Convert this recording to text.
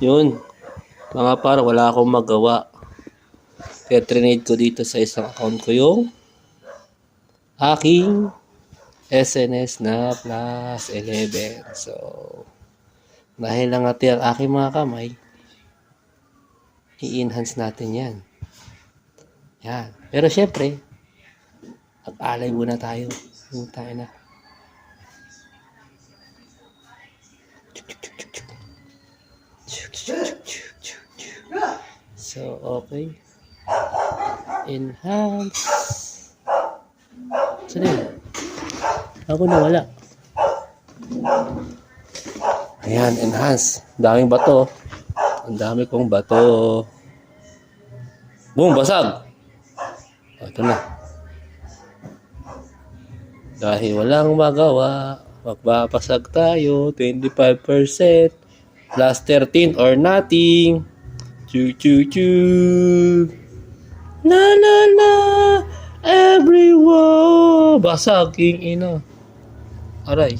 Yun. Mga par, wala akong magawa. Kaya trinade ko dito sa isang account ko yung aking SNS na plus 11. So, dahil lang natin ang aking mga kamay, i-enhance natin yan. Yan. Pero syempre, mag-alay muna tayo. Yung tayo na. So, okay. Enhance. Saan yun? Ako nawala. Ayan, enhance. Daming bato. Ang dami kong bato. Boom, basag. Ito na. Dahil walang magawa, magpapasag tayo. 25%. Plus 13 or nothing. Choo choo choo. La la la. Everyone. Basag king ina. Aray.